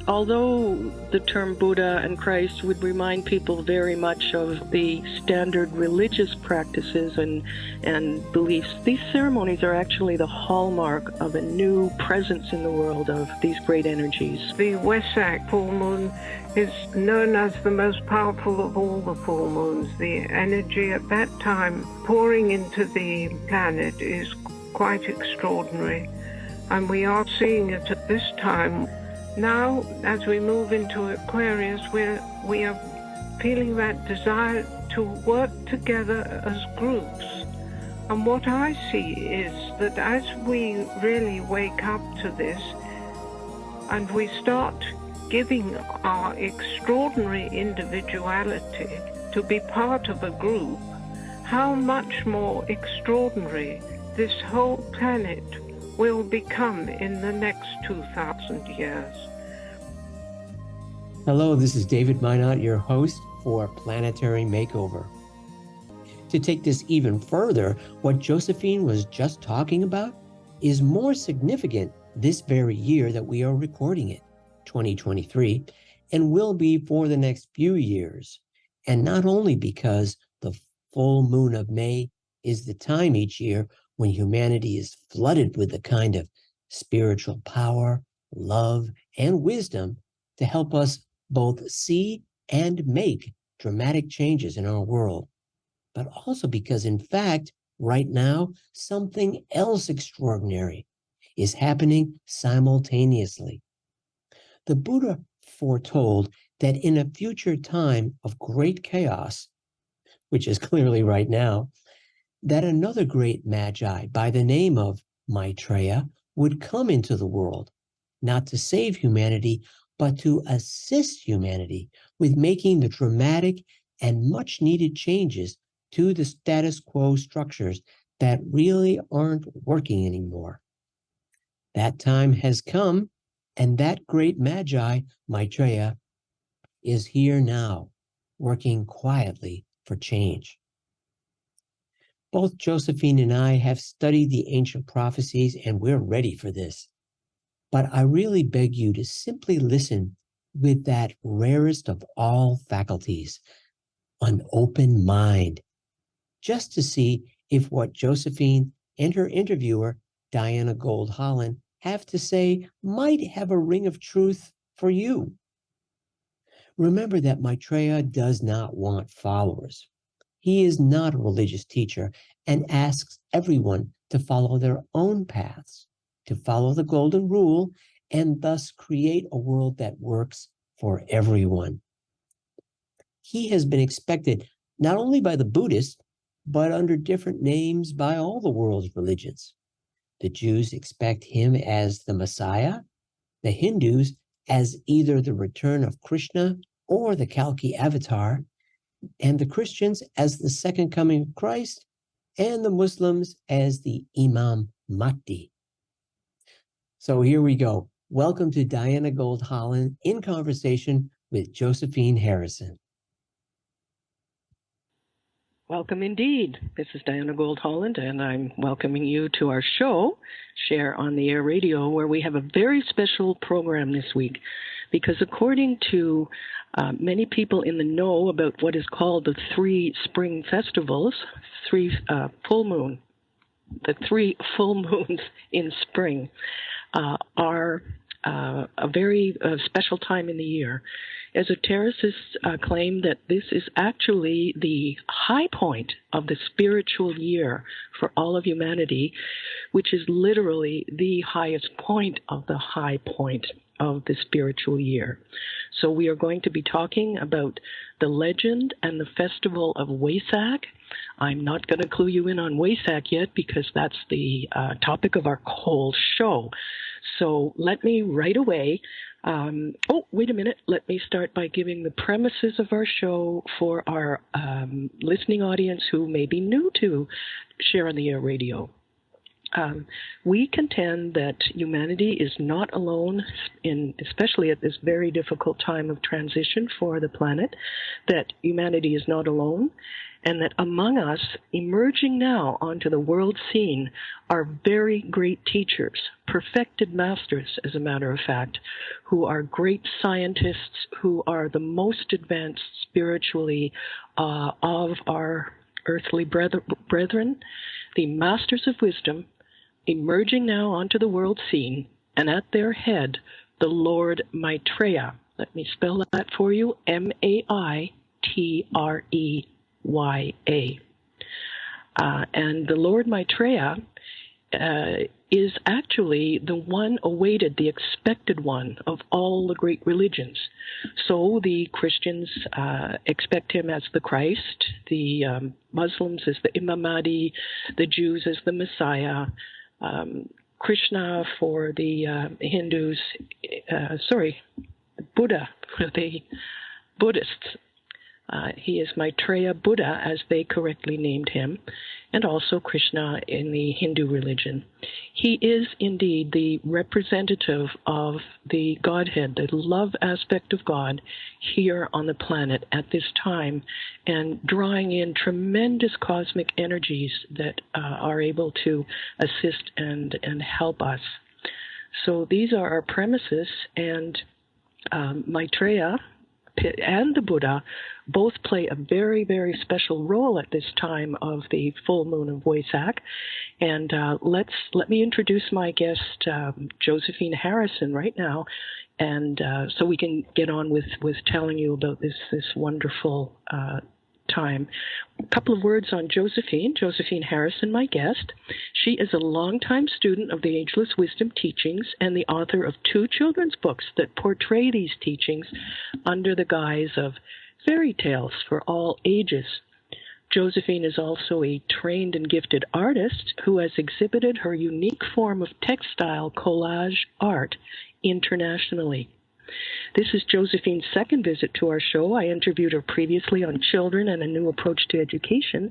although the term Buddha and Christ would remind people very much of the standard religious practices and beliefs, these ceremonies are actually the hallmark of a new presence in the world of these great energies. The Wesak full moon is known as the most powerful of all the full moons. The energy at that time pouring into the planet is quite extraordinary, and we are seeing it at this time. Now, as we move into Aquarius, we are feeling that desire to work together as groups. And what I see is that as we really wake up to this and we start giving our extraordinary individuality to be part of a group, how much more extraordinary this whole planet will become in the next 2,000 years. Hello, this is David Minot, your host for Planetary Makeover. To take this even further, what Josephine was just talking about is more significant this very year that we are recording it, 2023, and will be for the next few years. And not only because the full moon of May is the time each year when humanity is flooded with the kind of spiritual power, love, and wisdom to help us both see and make dramatic changes in our world, but also because, in fact, right now, something else extraordinary is happening simultaneously. The Buddha foretold that in a future time of great chaos, which is clearly right now, that another great magi by the name of Maitreya would come into the world, not to save humanity, but to assist humanity with making the dramatic and much needed changes to the status quo structures that really aren't working anymore. That time has come, and that great magi, Maitreya, is here now, working quietly for change. Both Josephine and I have studied the ancient prophecies, and we're ready for this. But I really beg you to simply listen with that rarest of all faculties, an open mind, just to see if what Josephine and her interviewer, Diana Gold Holland, have to say might have a ring of truth for you. Remember that Maitreya does not want followers. He is not a religious teacher and asks everyone to follow their own paths, to follow the golden rule, and thus create a world that works for everyone. He has been expected not only by the Buddhists, but under different names by all the world's religions. The Jews expect him as the Messiah, the Hindus as either the return of Krishna or the Kalki avatar, and the Christians as the second coming of Christ, and the Muslims as the Imam Mahdi. So here we go. Welcome to Diana Gold Holland in conversation with Josephine Harrison. Welcome indeed. This is Diana Gold Holland, and I'm welcoming you to our show, Share on the Air Radio, where we have a very special program this week. Because according to many people in the know about what is called the three spring festivals, the three full moons in spring are a very special time in the year. Esotericists claim that this is actually the high point of the spiritual year for all of humanity, which is literally the highest point of the high point of the spiritual year. So we are going to be talking about the legend and the festival of Wesak. I'm not going to clue you in on Wesak yet because that's the topic of our whole show. So let me right away, wait a minute. Let me start by giving the premises of our show for our listening audience who may be new to Share on the Air Radio. We contend that humanity is not alone, especially at this very difficult time of transition for the planet, that humanity is not alone, and that among us, emerging now onto the world scene, are very great teachers, perfected masters, as a matter of fact, who are great scientists, who are the most advanced spiritually of our earthly brethren, the masters of wisdom, emerging now onto the world scene, and at their head, the Lord Maitreya. Let me spell that for you, Maitreya. And the Lord Maitreya is actually the one awaited, the expected one of all the great religions. So the Christians expect him as the Christ, the Muslims as the Imam Mahdi, the Jews as the Messiah, Krishna for the Hindus, Buddha for the Buddhists. He is Maitreya Buddha, as they correctly named him, and also Krishna in the Hindu religion. He is indeed the representative of the Godhead, the love aspect of God here on the planet at this time, and drawing in tremendous cosmic energies that are able to assist and help us. So these are our premises, and Maitreya and the Buddha both play a very, very special role at this time of the full moon of Wesak. And let me introduce my guest, Josephine Harrison, right now, and so we can get on with telling you about this wonderful time. A couple of words on Josephine. Josephine Harrison, my guest. She is a longtime student of the Ageless Wisdom teachings and the author of 2 children's books that portray these teachings under the guise of fairy tales for all ages. Josephine is also a trained and gifted artist who has exhibited her unique form of textile collage art internationally. This is Josephine's second visit to our show. I interviewed her previously on children and a new approach to education.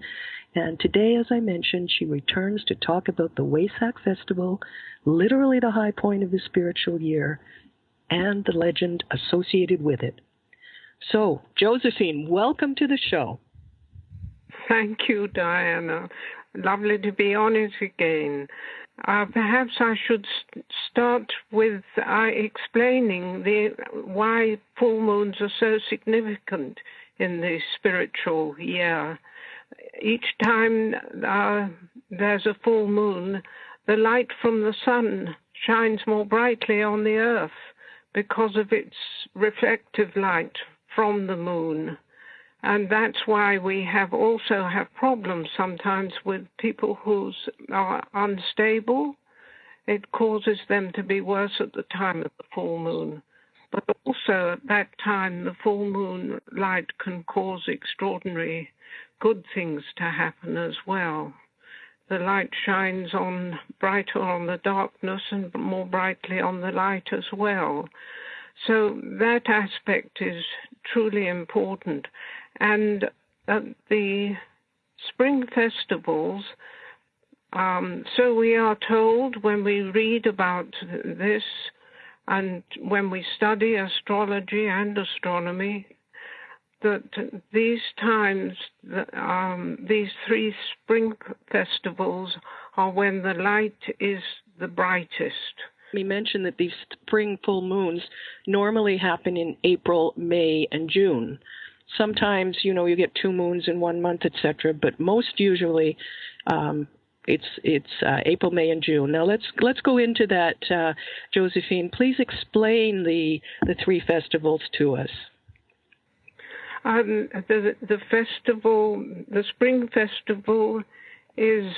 And today, as I mentioned, she returns to talk about the Wesak Festival, literally the high point of the spiritual year, and the legend associated with it. So, Josephine, welcome to the show. Thank you, Diana. Lovely to be on it again. Perhaps I should start with explaining why full moons are so significant in the spiritual year. Each time there's a full moon, the light from the sun shines more brightly on the earth because of its reflective light from the moon. And that's why we also have problems sometimes with people who are unstable. It causes them to be worse at the time of the full moon. But also at that time, the full moon light can cause extraordinary good things to happen as well. The light shines brighter on the darkness and more brightly on the light as well. So that aspect is truly important. And at the spring festivals, so we are told when we read about this and when we study astrology and astronomy, that these times, these 3 spring festivals are when the light is the brightest. We mentioned that these spring full moons normally happen in April, May, and June. Sometimes, you get 2 moons in 1 month, etc., but most usually it's April, May, and June. Now let's go into that, Josephine. Please explain the 3 festivals to us. The festival, the spring festival, is,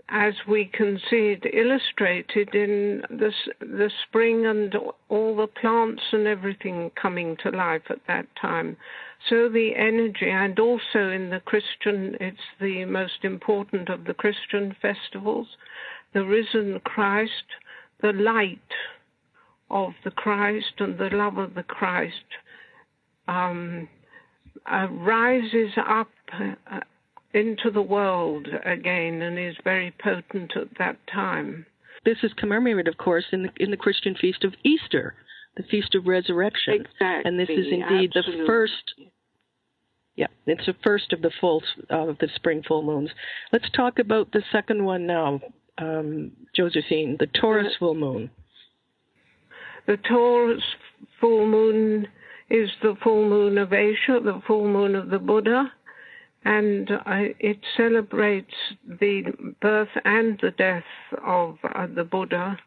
as we can see it illustrated in the spring and all the plants and everything coming to life at that time. So the energy, and also in the Christian, it's the most important of the Christian festivals, the risen Christ, the light of the Christ and the love of the Christ rises up into the world again and is very potent at that time. This is commemorated, of course, in the Christian feast of Easter, the Feast of Resurrection. Exactly. And this is indeed Absolutely. the first. Yeah, it's the first of the spring full moons. Let's talk about the second one now, Josephine, the Taurus full moon. The Taurus full moon is the full moon of Asia, the full moon of the Buddha, and it celebrates the birth and the death of the Buddha.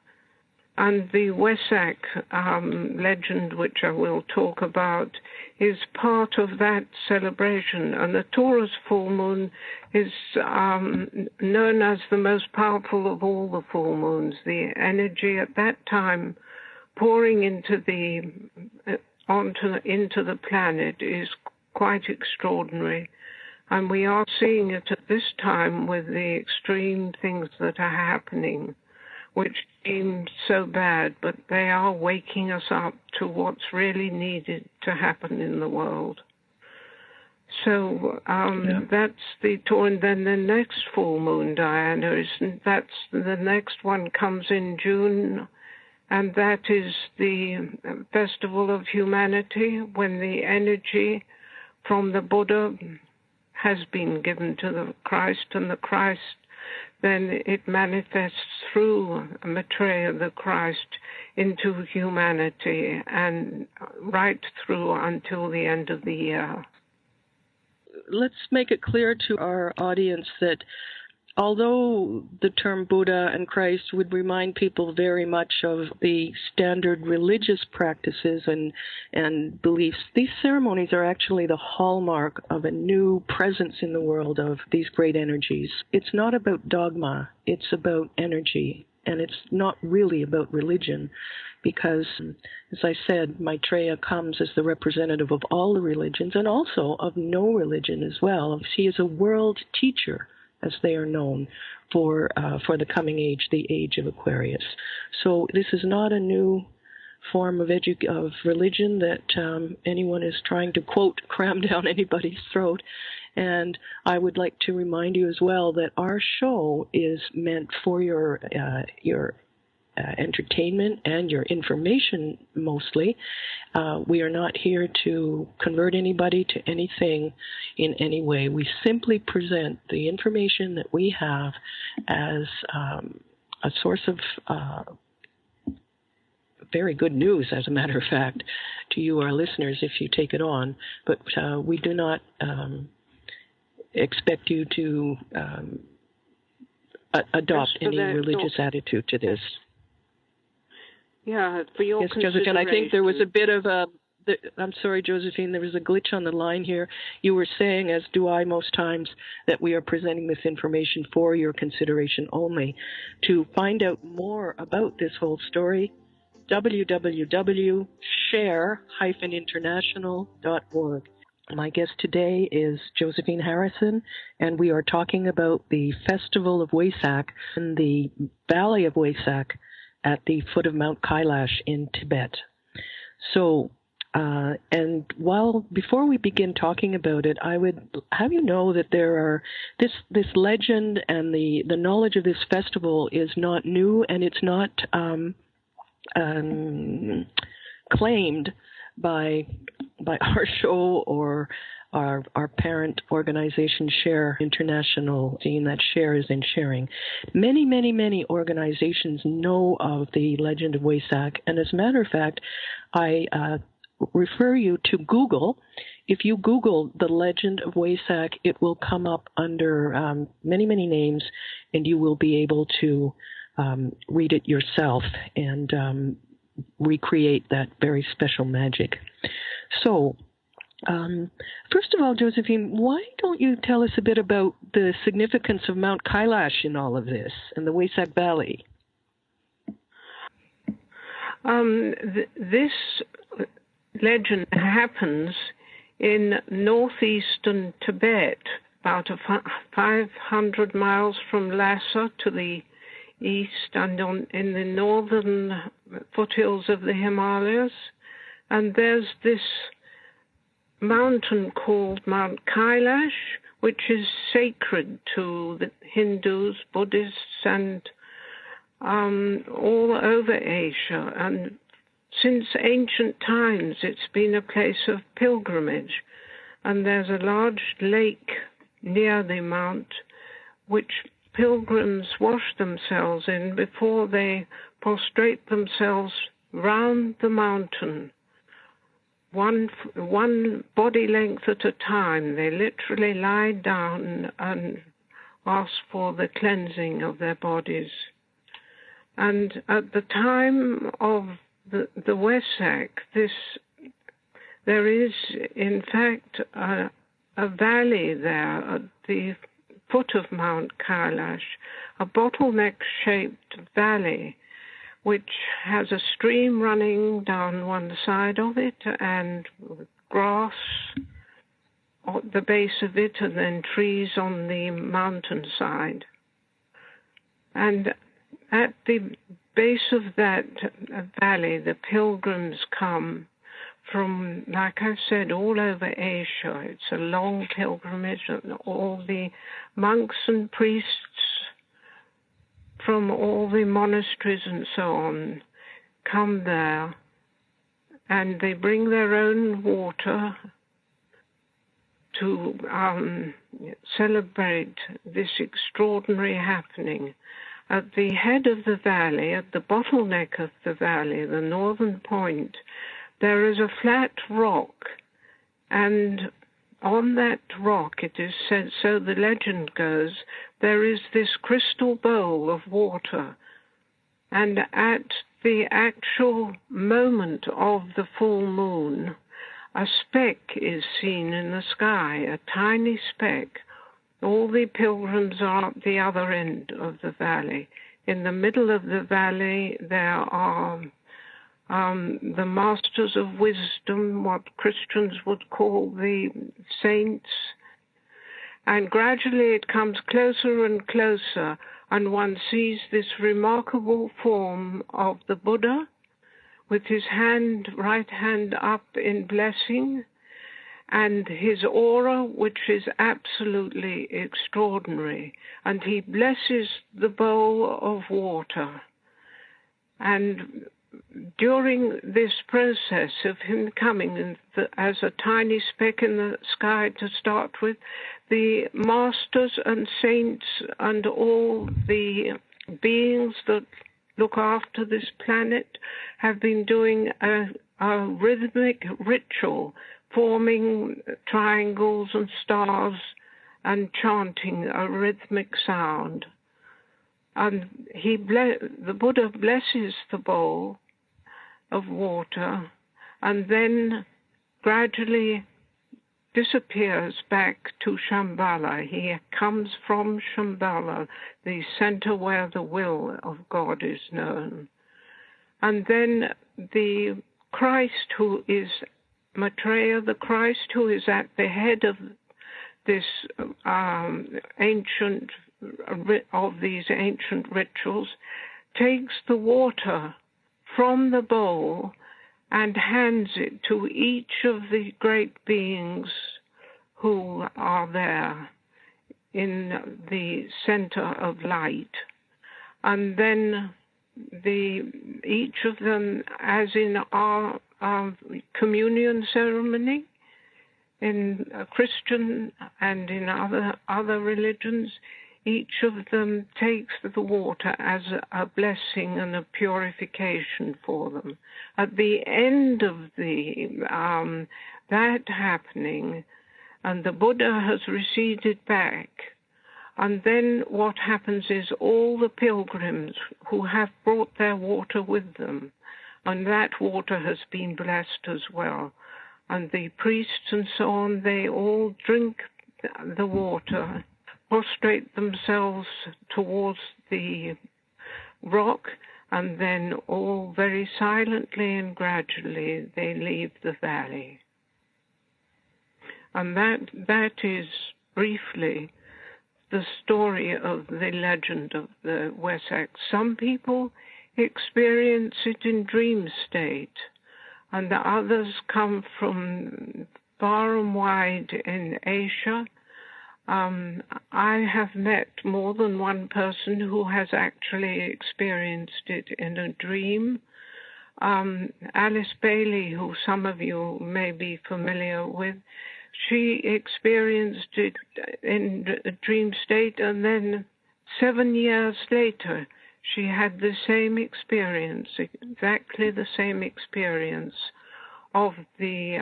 And the Wesak legend, which I will talk about, is part of that celebration. And the Taurus full moon is known as the most powerful of all the full moons. The energy at that time pouring into the planet is quite extraordinary. And we are seeing it at this time with the extreme things that are happening, which seem so bad, but they are waking us up to what's really needed to happen in the world. So that's the Taurus. And then the next full moon, Diana, the next one comes in June, and that is the Festival of Humanity, when the energy from the Buddha has been given to the Christ, and the Christ, then it manifests through Maitreya, the Christ, into humanity, and right through until the end of the year. Let's make it clear to our audience that although the term Buddha and Christ would remind people very much of the standard religious practices and beliefs, these ceremonies are actually the hallmark of a new presence in the world of these great energies. It's not about dogma, it's about energy, and it's not really about religion, because, as I said, Maitreya comes as the representative of all the religions and also of no religion as well. He is a world teacher, as they are known, for the coming age, the age of Aquarius. So this is not a new form of religion that anyone is trying to, quote, cram down anybody's throat. And I would like to remind you as well that our show is meant for your entertainment and your information mostly. We are not here to convert anybody to anything in any way. We simply present the information that we have as a source of very good news, as a matter of fact, to you, our listeners, if you take it on. But we do not expect you to adopt any religious attitude to this. Yeah, for your consideration. Josephine, I think there was a bit of I'm sorry, Josephine, there was a glitch on the line here. You were saying, as do I most times, that we are presenting this information for your consideration only. To find out more about this whole story, www.share-international.org. My guest today is Josephine Harrison, and we are talking about the Festival of Wesak in the Valley of Wesak at the foot of Mount Kailash in Tibet. So, and before we begin talking about it, I would have you know that there are this legend and the knowledge of this festival is not new, and it's not claimed by our show or our parent organization, Share International, seeing that Share is in sharing. Many, many, many organizations know of the legend of Wesak, and as a matter of fact, I refer you to Google. If you Google the legend of Wesak, it will come up under many, many names, and you will be able to read it yourself and recreate that very special magic. So, first of all, Josephine, why don't you tell us a bit about the significance of Mount Kailash in all of this and the Wesak Valley? This legend happens in northeastern Tibet, about 500 miles from Lhasa to the east, and in the northern foothills of the Himalayas. And there's this mountain called Mount Kailash, which is sacred to the Hindus, Buddhists, and all over Asia. And since ancient times, it's been a place of pilgrimage. And there's a large lake near the mount, which pilgrims wash themselves in before they prostrate themselves round the mountain. One body length at a time. They literally lie down and ask for the cleansing of their bodies. And at the time of the Wesak, there is, in fact, a valley there at the foot of Mount Kailash, a bottleneck-shaped valley, which has a stream running down one side of it and grass at the base of it, and then trees on the mountainside. And at the base of that valley, the pilgrims come from, like I said, all over Asia. It's a long pilgrimage, and all the monks and priests from all the monasteries and so on come there, and they bring their own water to celebrate this extraordinary happening. At the head of the valley, at the bottleneck of the valley, the northern point, there is a flat rock, and on that rock, it is said, so the legend goes, there is this crystal bowl of water. And at the actual moment of the full moon, a speck is seen in the sky, a tiny speck. All the pilgrims are at the other end of the valley. In the middle of the valley, there are the masters of wisdom, what Christians would call the saints. And gradually it comes closer and closer, and one sees this remarkable form of the Buddha with his right hand up in blessing, and his aura, which is absolutely extraordinary. And he blesses the bowl of water. And during this process of him coming as a tiny speck in the sky to start with, the masters and saints and all the beings that look after this planet have been doing a rhythmic ritual, forming triangles and stars and chanting a rhythmic sound. And the Buddha blesses the bowl of water and then gradually disappears back to Shambhala. He comes from Shambhala, the center where the will of God is known. And then the Christ who is Maitreya, the Christ who is at the head of this these ancient rituals, takes the water from the bowl and hands it to each of the great beings who are there in the center of light. And then each of them, as in our communion ceremony, in Christian and in other religions, each of them takes the water as a blessing and a purification for them. At the end of that happening, and the Buddha has receded back, and then what happens is all the pilgrims who have brought their water with them, and that water has been blessed as well. And the priests and so on, they all drink the water, prostrate themselves towards the rock, and then all very silently and gradually they leave the valley. And that is briefly the story of the legend of the Wesak. Some people experience it in dream state, and the others come from far and wide in Asia, I have met more than one person who has actually experienced it in a dream. Alice Bailey, who some of you may be familiar with, she experienced it in a dream state, and then 7 years later, she had the same experience, exactly the same experience of the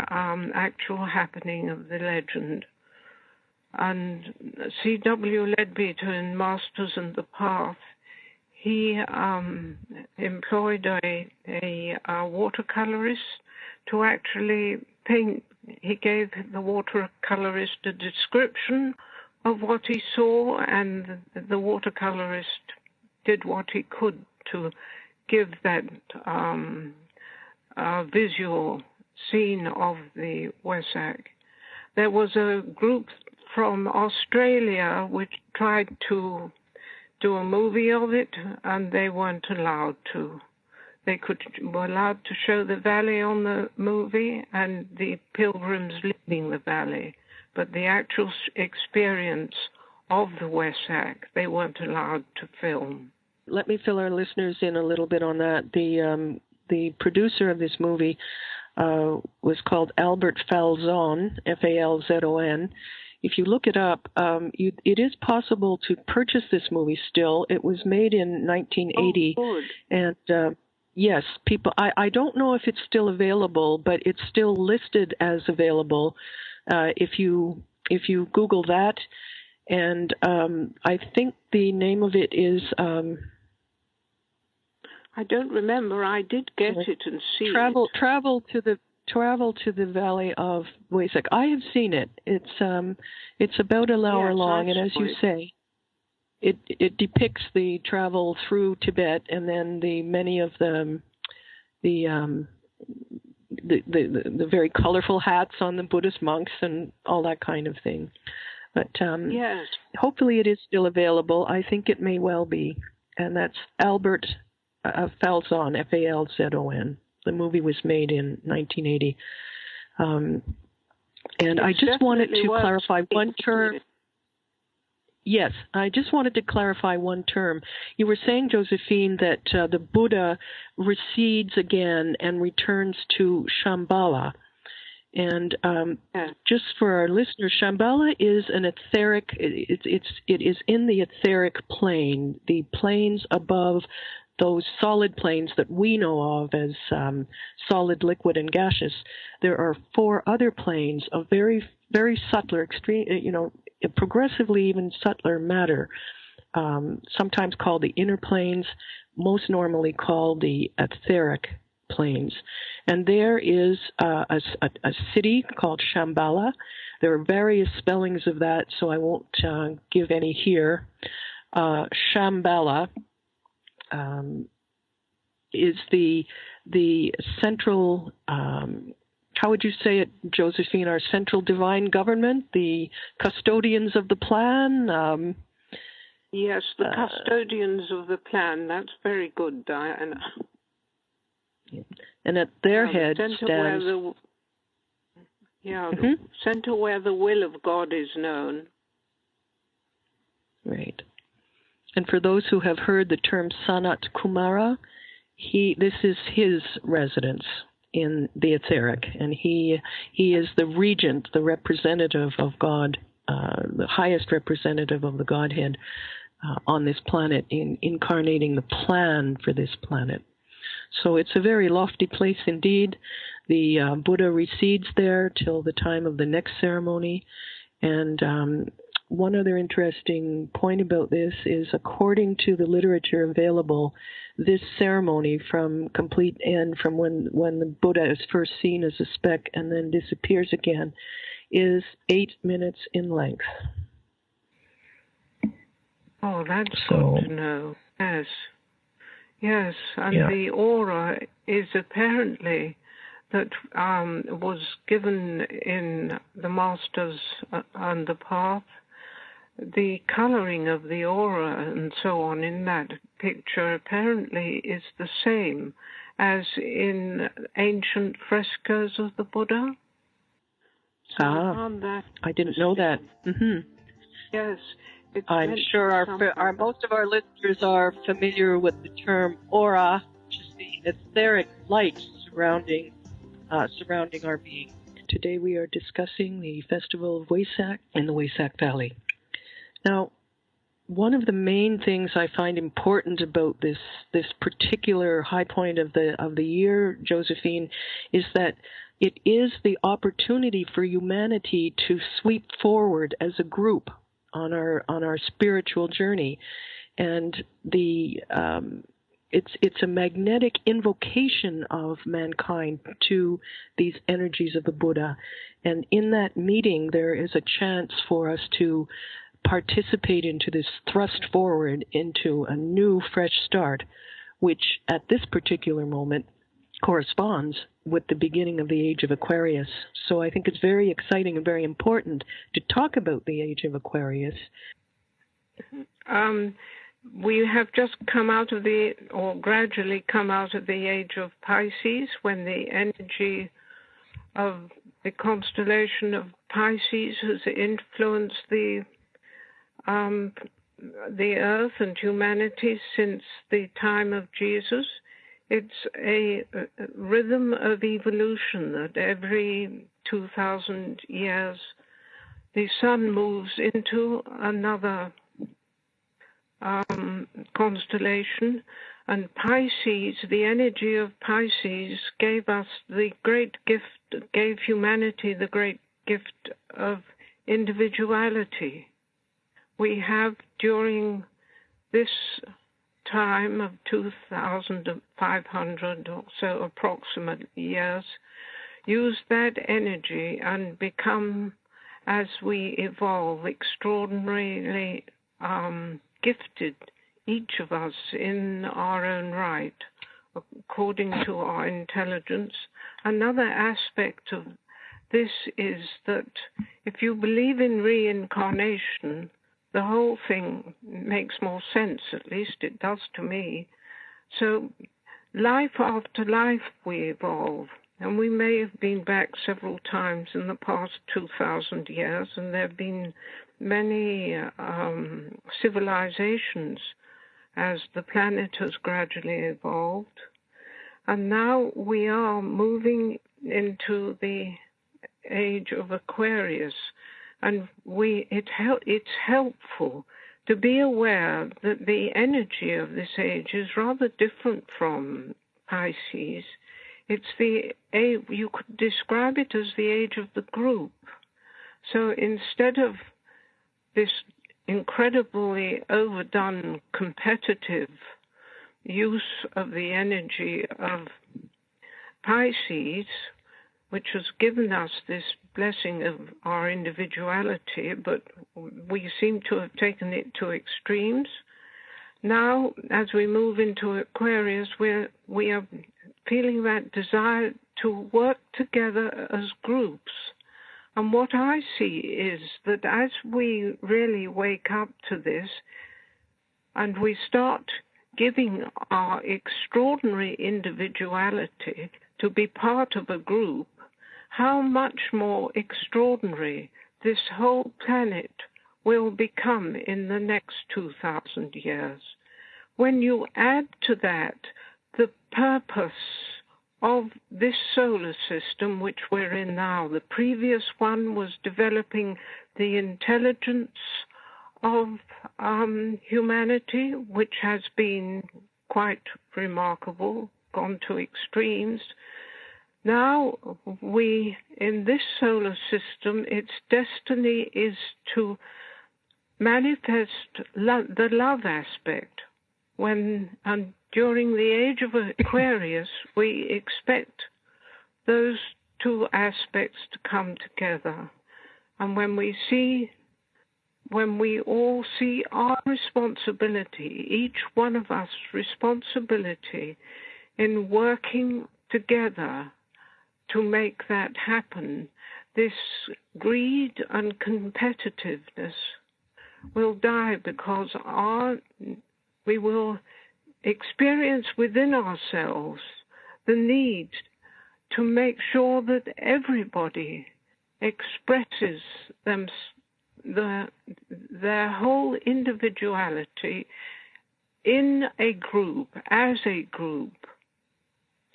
actual happening of the legend. And C.W. Leadbeater in Masters and the Path, he employed a watercolorist to actually paint. He gave the watercolorist a description of what he saw, and the watercolorist did what he could to give that visual scene of the Wesak. There was a group from Australia which tried to do a movie of it, and they weren't allowed to. They were allowed to show the valley on the movie and the pilgrims leaving the valley, but the actual experience of the Wesak, they weren't allowed to film. Let me fill our listeners in a little bit on that. The producer of this movie was called Albert Falzon, Falzon. If you look it up, it is possible to purchase this movie still. It was made in 1980. Oh, and yes, people. I don't know if it's still available, but it's still listed as available. If you Google that, and I think the name of it is. I don't remember. I did get it and see Travel it. Travel to the Valley of Wesak. I have seen it. It's about an hour long, and as you say, it depicts the travel through Tibet, and then the many of the very colorful hats on the Buddhist monks and all that kind of thing. But yes, hopefully it is still available. I think it may well be, and that's Albert Falzon, Falzon. The movie was made in 1980. And I just wanted to clarify one term. Yes, I just wanted to clarify one term. You were saying, Josephine, that the Buddha recedes again and returns to Shambhala. And just for our listeners, Shambhala is an etheric. It is in the etheric plane, the planes above those solid planes that we know of as solid, liquid, and gaseous. There are 4 other planes of very, very subtler, extreme, progressively even subtler matter, sometimes called the inner planes, most normally called the etheric planes. And there is a city called Shambhala. There are various spellings of that, so I won't give any here. Shambhala is the central, how would you say it, Josephine, our central divine government, the custodians of the plan? Yes, the custodians of the plan. That's very good, Diana. And at their head stands... the center where the will of God is known. Right. And for those who have heard the term Sanat Kumara, this is his residence in the etheric, and he is the regent, the representative of God, the highest representative of the Godhead on this planet, in incarnating the plan for this planet. So it's a very lofty place indeed. The Buddha resides there till the time of the next ceremony, and one other interesting point about this is, according to the literature available, this ceremony from complete end, from when the Buddha is first seen as a speck and then disappears again, is 8 minutes in length. Oh, that's good to know. Yes. Yes, and the aura is apparently that was given in the Masters and the Path. The coloring of the aura and so on in that picture apparently is the same as in ancient frescoes of the Buddha. So I didn't know that. Mm-hmm. Yes. It's I'm sure our most of our listeners are familiar with the term aura, which is the etheric light surrounding our being. Today we are discussing the Festival of Wesak in the Wesak Valley. Now, one of the main things I find important about this particular high point of the year, Josephine, is that it is the opportunity for humanity to sweep forward as a group on our spiritual journey, and it's a magnetic invocation of mankind to these energies of the Buddha, and in that meeting there is a chance for us to participate into this thrust forward into a new, fresh start, which at this particular moment corresponds with the beginning of the age of Aquarius. So I think it's very exciting and very important to talk about the age of Aquarius. We have just come out of or gradually come out of the age of Pisces, when the energy of the constellation of Pisces has influenced the earth and humanity since the time of Jesus. It's a rhythm of evolution that every 2,000 years the sun moves into another constellation, and Pisces, the energy of Pisces, gave humanity the great gift of individuality. We have, during this time of 2,500 or so approximate years, used that energy and become, as we evolve, extraordinarily gifted, each of us in our own right, according to our intelligence. Another aspect of this is that if you believe in reincarnation, the whole thing makes more sense, at least it does to me. So life after life we evolve, and we may have been back several times in the past 2,000 years, and there have been many civilizations as the planet has gradually evolved. And now we are moving into the age of Aquarius, and it's helpful to be aware that the energy of this age is rather different from Pisces. You could describe it as the age of the group. So instead of this incredibly overdone competitive use of the energy of Pisces, which has given us this blessing of our individuality, but we seem to have taken it to extremes. Now, as we move into Aquarius, we are feeling that desire to work together as groups. And what I see is that as we really wake up to this and we start giving our extraordinary individuality to be part of a group, how much more extraordinary this whole planet will become in the next 2,000 years. When you add to that the purpose of this solar system which we're in now, the previous one was developing the intelligence of humanity, which has been quite remarkable, gone to extremes. Now in this solar system, its destiny is to manifest the love aspect. And during the age of Aquarius, we expect those two aspects to come together. And when we all see our responsibility, each one of us responsibility in working together to make that happen, this greed and competitiveness will die, because we will experience within ourselves the need to make sure that everybody expresses their whole individuality in a group, as a group.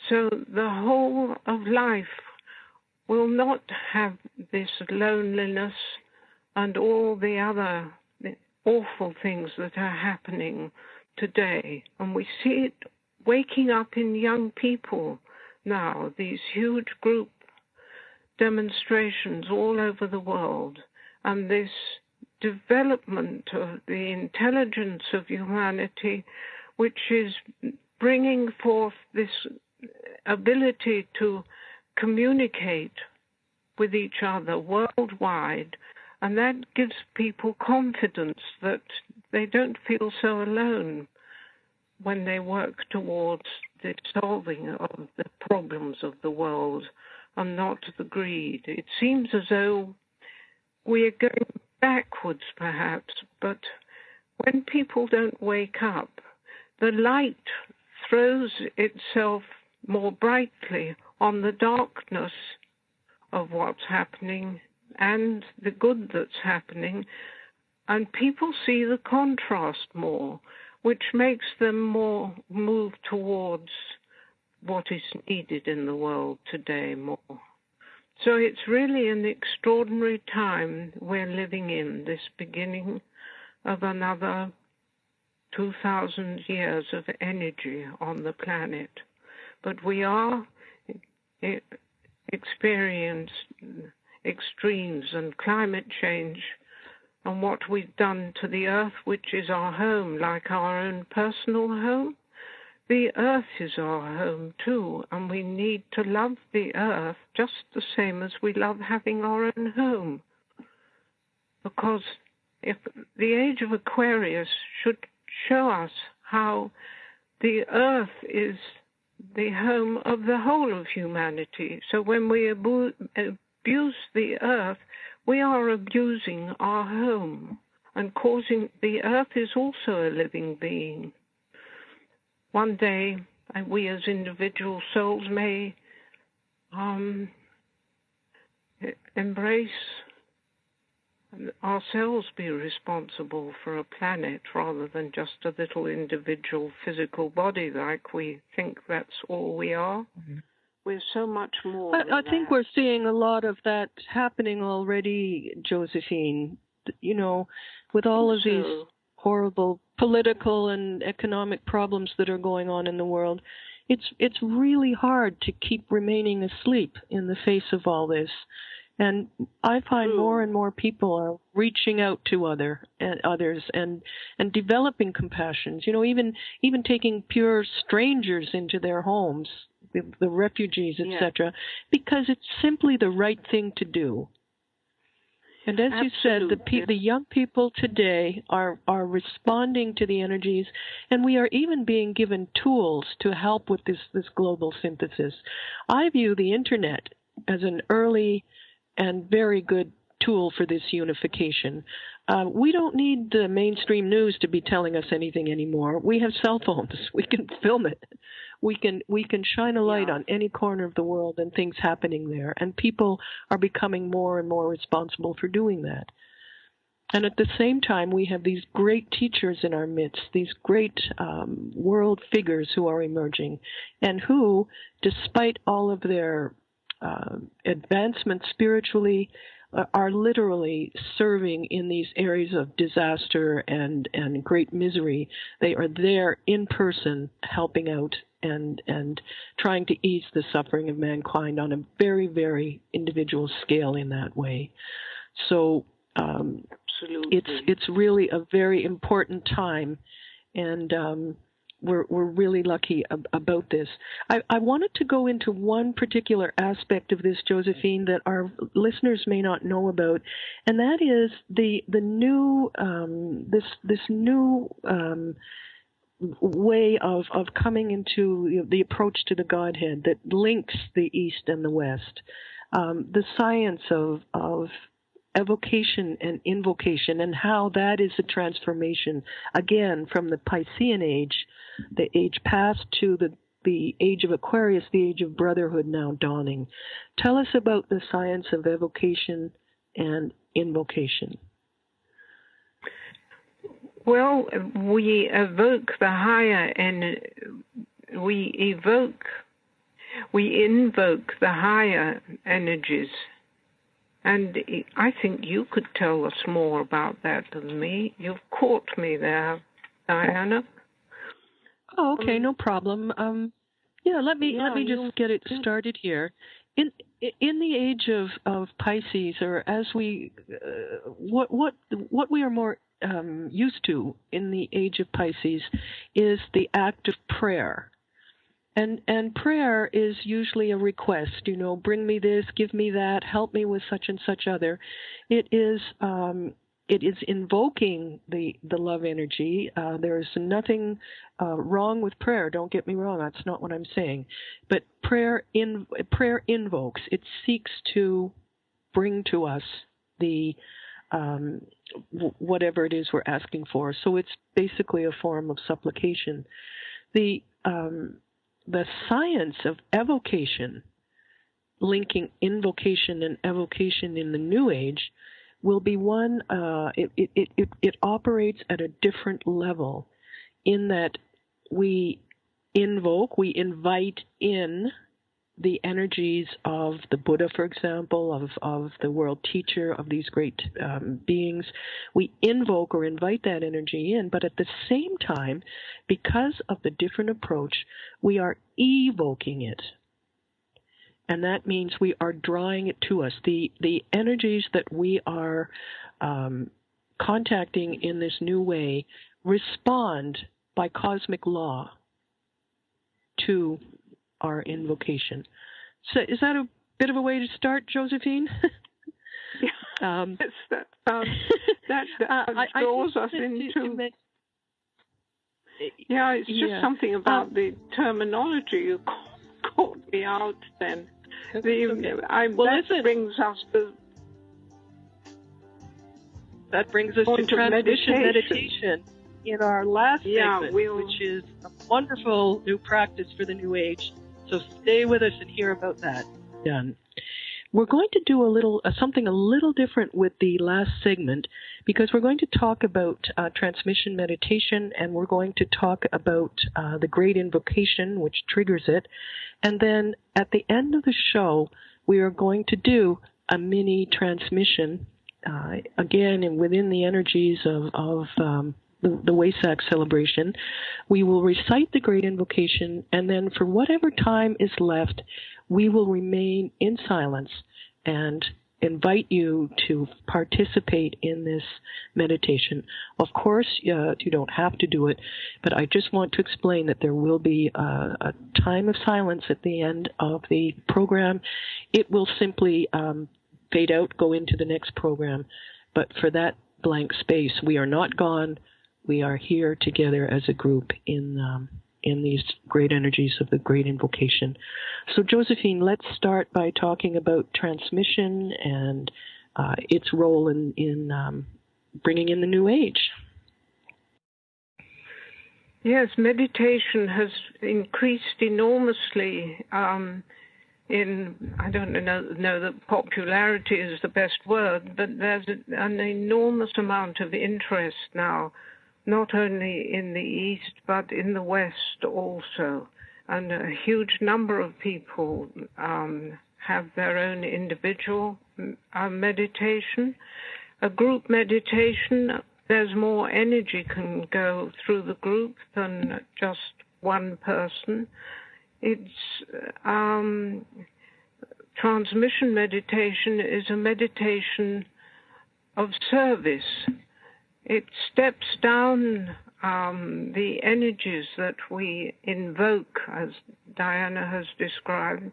So the whole of life will not have this loneliness and all the other awful things that are happening today. And we see it waking up in young people now, these huge group demonstrations all over the world, and this development of the intelligence of humanity, which is bringing forth this ability to communicate with each other worldwide, and that gives people confidence that they don't feel so alone when they work towards the solving of the problems of the world and not the greed. It seems as though we are going backwards, perhaps, but when people don't wake up, the light throws itself more brightly on the darkness of what's happening and the good that's happening, and people see the contrast more, which makes them more move towards what is needed in the world today more. So it's really an extraordinary time we're living in, this beginning of another 2,000 years of energy on the planet. But we are experiencing extremes and climate change and what we've done to the earth, which is our home, like our own personal home. The earth is our home too, and we need to love the earth just the same as we love having our own home. Because if the age of Aquarius should show us how the earth is the home of the whole of humanity. So when we abuse the earth, we are abusing our home and causing the earth is also a living being. One day, we as individual souls may embrace ourselves, be responsible for a planet rather than just a little individual physical body like we think that's all we are. Mm-hmm. We're so much more. I think we're seeing a lot of that happening already, Josephine. You know, with all of these horrible political and economic problems that are going on in the world, it's really hard to keep remaining asleep in the face of all this. And I find more and more people are reaching out to others and developing compassion. You know, even taking pure strangers into their homes, the refugees, etc., because it's simply the right thing to do. And as you said, the young people today are responding to the energies, and we are even being given tools to help with this global synthesis. I view the internet as an early and very good tool for this unification. We don't need the mainstream news to be telling us anything anymore. We have cell phones. We can film it. We can shine a light on any corner of the world and things happening there. And people are becoming more and more responsible for doing that. And at the same time, we have these great teachers in our midst, these great world figures who are emerging, and who, despite all of their advancements spiritually, are literally serving in these areas of disaster and great misery. They are there in person helping out and trying to ease the suffering of mankind on a very, very individual scale in that way. So it's really a very important time, and we're really lucky about this. I wanted to go into one particular aspect of this, Josephine, that our listeners may not know about, and that is the new this new way of coming into the approach to the Godhead that links the East and the West. The science of evocation and invocation, and how that is a transformation, again, from the Piscean age, the age past, to the age of Aquarius, the age of brotherhood now dawning. Tell us about the science of evocation and invocation. Well, we evoke the higher we invoke the higher energies. And I think you could tell us more about that than me. You've caught me there, Diana. Oh, okay, no problem. Let me just get it started here. In the age of Pisces, or as we what we are more used to in the age of Pisces is the act of prayer. And prayer is usually a request, bring me this, give me that, help me with such and such other. It is invoking the love energy. There's nothing wrong with prayer. Don't get me wrong. That's not what I'm saying. But prayer invokes. It seeks to bring to us the whatever it is we're asking for. So it's basically a form of supplication. The science of evocation, linking invocation and evocation in the New Age, will be one. It operates at a different level, in that we invite in the energies of the Buddha, for example, of the world teacher, of these great beings. We invoke or invite that energy in, but at the same time, because of the different approach, we are evoking it. And that means we are drawing it to us. The energies that we are contacting in this new way respond by cosmic law to our invocation. So is that a bit of a way to start, Josephine? That draws us into... Yeah, it's just something about the terminology. You caught me out then. That brings us to transmission meditation in our last segment, which is a wonderful new practice for the New Age. So stay with us and hear about that. Done. We're going to do something a little different with the last segment, because we're going to talk about transmission meditation, and we're going to talk about the great invocation, which triggers it. And then at the end of the show, we are going to do a mini transmission, again, and within the energies of the Wesak celebration. We will recite the great invocation, and then for whatever time is left, we will remain in silence and invite you to participate in this meditation. Of course, you don't have to do it, but I just want to explain that there will be a time of silence at the end of the program. It will simply fade out, go into the next program, but for that blank space, we are not gone. We are here together as a group in these great energies of the great invocation. So, Josephine, let's start by talking about transmission and its role in bringing in the New Age. Yes, meditation has increased enormously I don't know that popularity is the best word, but there's an enormous amount of interest now, not only in the East, but in the West also. And a huge number of people have their own individual meditation. A group meditation, there's more energy can go through the group than just one person. It's transmission meditation is a meditation of service. It steps down the energies that we invoke, as Diana has described,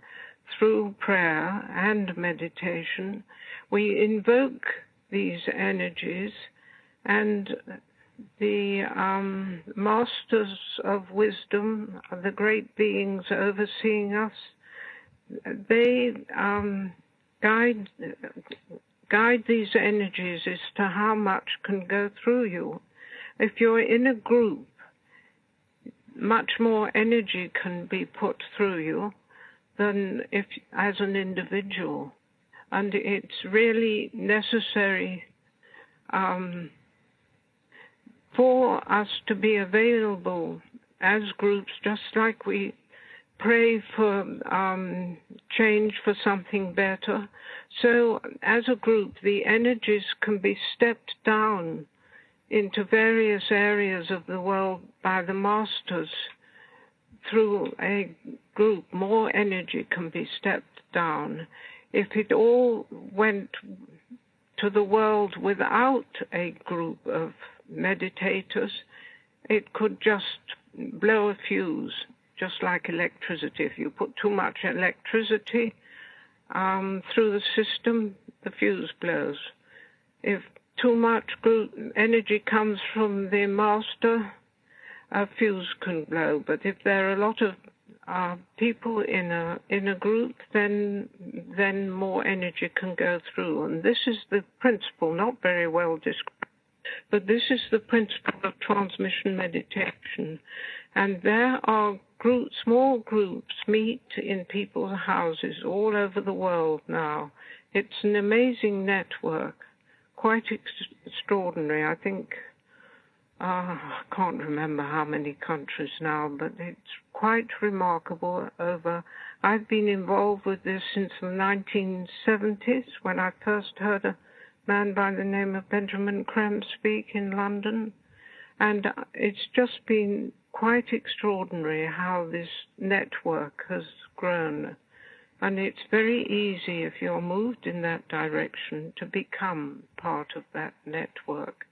through prayer and meditation. We invoke these energies, and the masters of wisdom, the great beings overseeing us, they guide these energies as to how much can go through you. If you're in a group, much more energy can be put through you than if as an individual. And it's really necessary for us to be available as groups, just like we pray for change for something better. So as a group, the energies can be stepped down into various areas of the world by the masters. Through a group, more energy can be stepped down. If it all went to the world without a group of meditators, it could just blow a fuse, just like electricity. If you put too much electricity through the system, the fuse blows. If too much group energy comes from the master, a fuse can blow. But if there are a lot of people in a group, then more energy can go through. And this is the principle, not very well described, but this is the principle of transmission meditation. And there are groups, small groups meet in people's houses all over the world now. It's an amazing network, quite extraordinary. I think, I can't remember how many countries now, but it's quite remarkable. I've been involved with this since the 1970s, when I first heard a man by the name of Benjamin Creme speak in London. And it's just been quite extraordinary how this network has grown. And it's very easy, if you're moved in that direction, to become part of that network.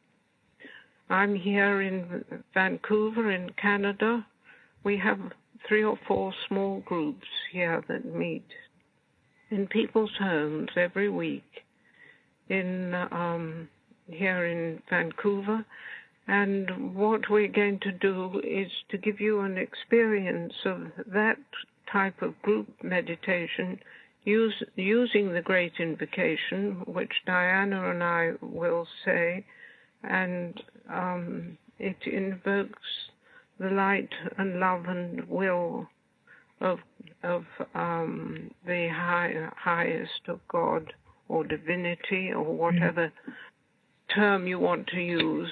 I'm here in Vancouver in Canada. We have 3 or 4 small groups here that meet in people's homes every week here in Vancouver. And what we're going to do is to give you an experience of that type of group meditation using the Great Invocation, which Diana and I will say, and it invokes the light and love and will of the highest of God or divinity or whatever term you want to use.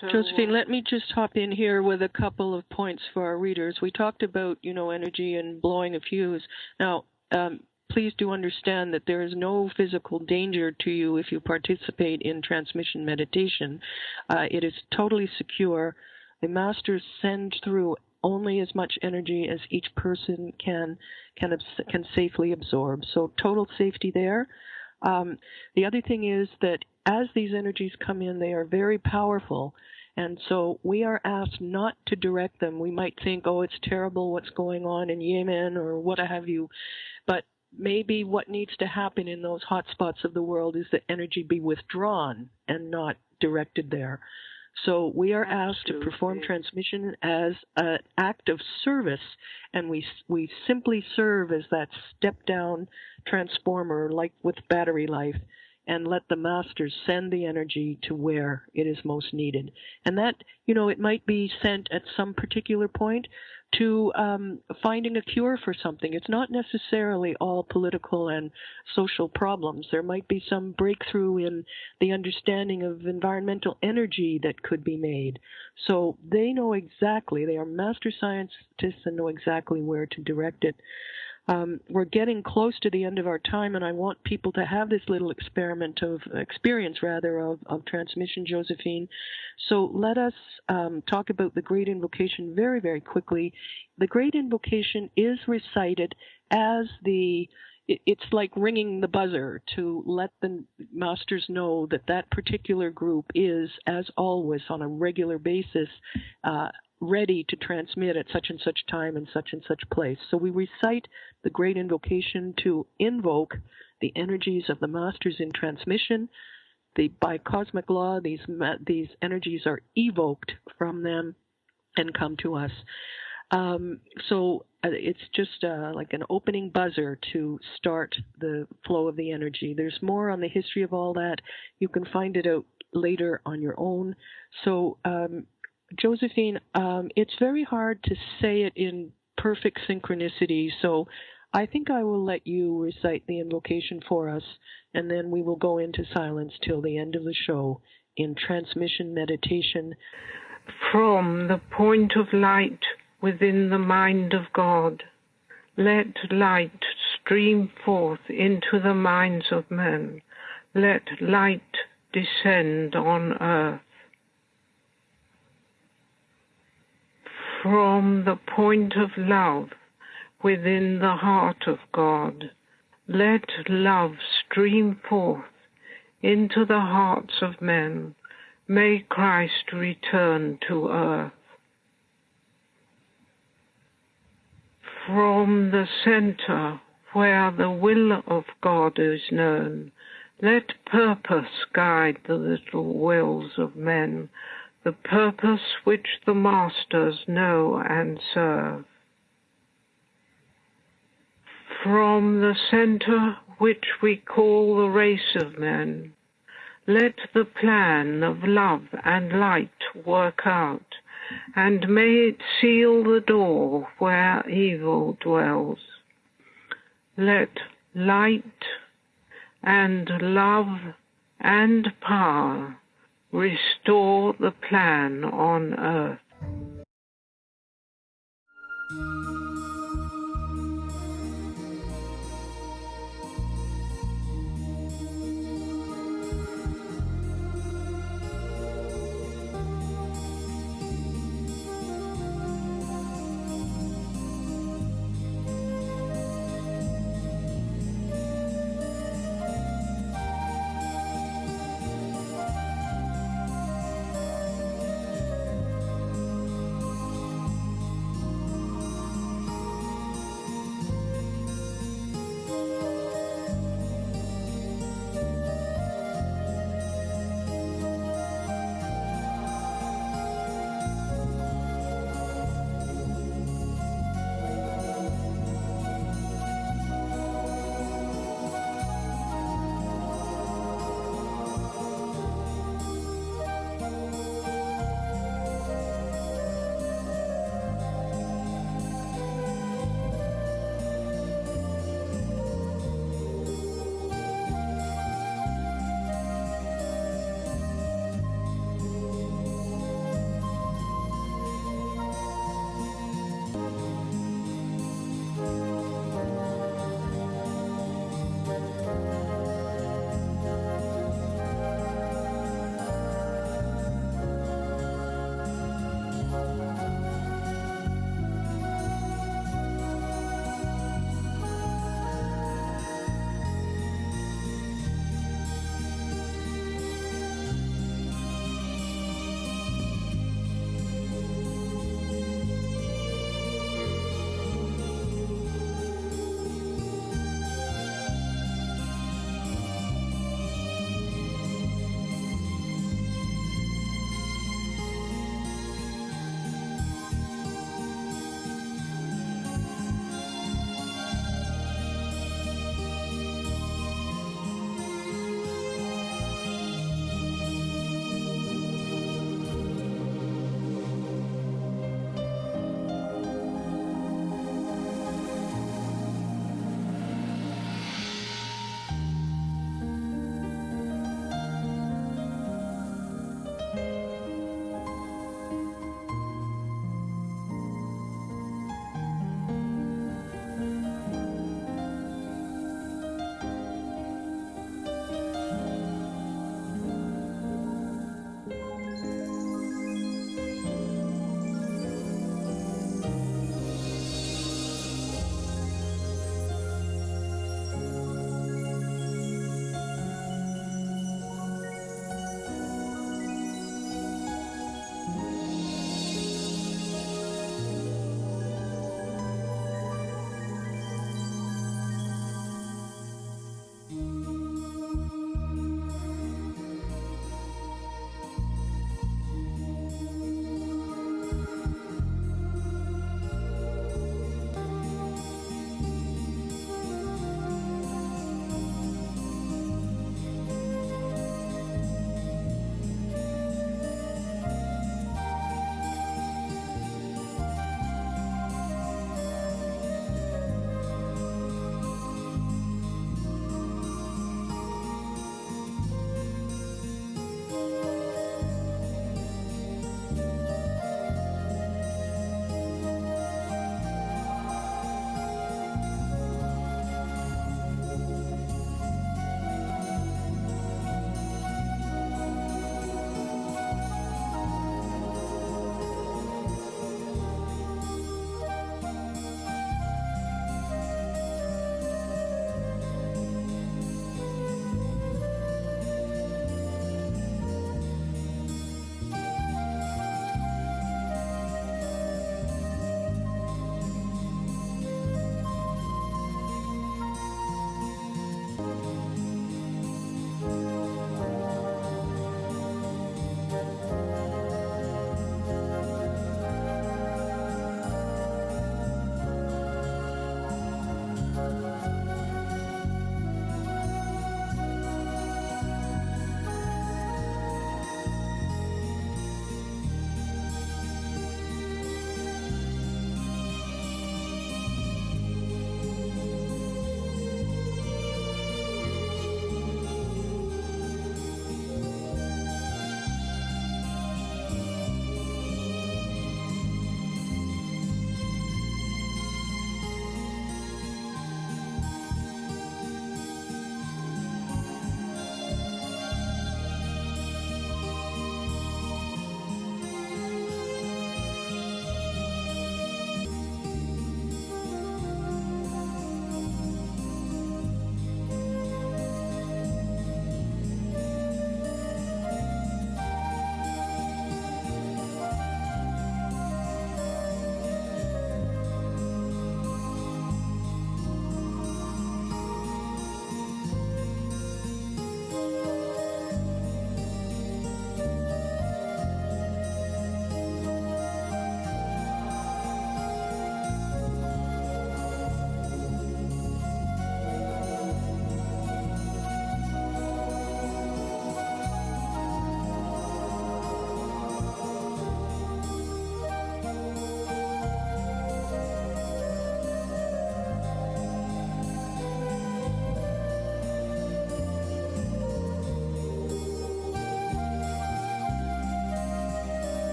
So, Josephine, let me just hop in here with a couple of points for our readers. We talked about, energy and blowing a fuse. Now, please do understand that there is no physical danger to you if you participate in transmission meditation. It is totally secure. The masters send through only as much energy as each person can safely absorb. So total safety there. The other thing is that as these energies come in, they are very powerful. And so we are asked not to direct them. We might think, oh, it's terrible what's going on in Yemen or what have you. But maybe what needs to happen in those hot spots of the world is that energy be withdrawn and not directed there. So we are asked to perform transmission as an act of service, and we simply serve as that step-down transformer, like with battery life, and let the masters send the energy to where it is most needed. And that, it might be sent at some particular point to finding a cure for something. It's not necessarily all political and social problems. There might be some breakthrough in the understanding of environmental energy that could be made. So they know exactly, they are master scientists and know exactly where to direct it. We're getting close to the end of our time, and I want people to have this little experience of transmission, Josephine. So let us talk about the Great Invocation very, very quickly. The Great Invocation is recited as it's like ringing the buzzer to let the masters know that that particular group is, as always, on a regular basis, ready to transmit at such and such time and such place. So we recite the Great Invocation to invoke the energies of the masters in transmission. By cosmic law, these energies are evoked from them and come to us. So it's just like an opening buzzer to start the flow of the energy. There's more on the history of all that. You can find it out later on your own. So Josephine, it's very hard to say it in perfect synchronicity, so I think I will let you recite the invocation for us, and then we will go into silence till the end of the show, in transmission meditation. From the point of light within the mind of God, let light stream forth into the minds of men. Let light descend on earth. From the point of love within the heart of God, let love stream forth into the hearts of men. May Christ return to earth. From the center where the will of God is known, let purpose guide the little wills of men, the purpose which the masters know and serve. From the center which we call the race of men, let the plan of love and light work out, and may it seal the door where evil dwells. Let light and love and power restore the plan on earth.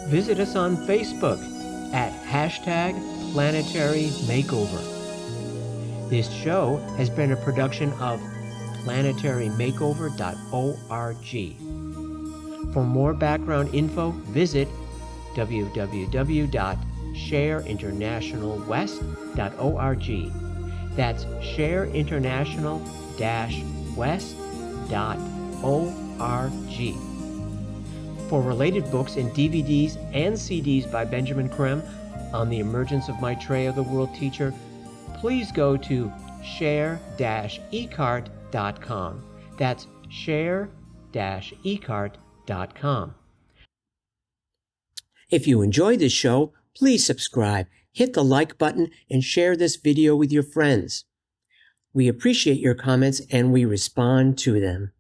Visit us on Facebook at #PlanetaryMakeover. This show has been a production of planetarymakeover.org. For more background info, visit www.shareinternationalwest.org. That's shareinternational-west.org. For related books and DVDs and CDs by Benjamin Creme on the emergence of Maitreya, the World Teacher, please go to share-ecart.com. That's share-ecart.com. If you enjoyed this show, please subscribe, hit the like button, and share this video with your friends. We appreciate your comments and we respond to them.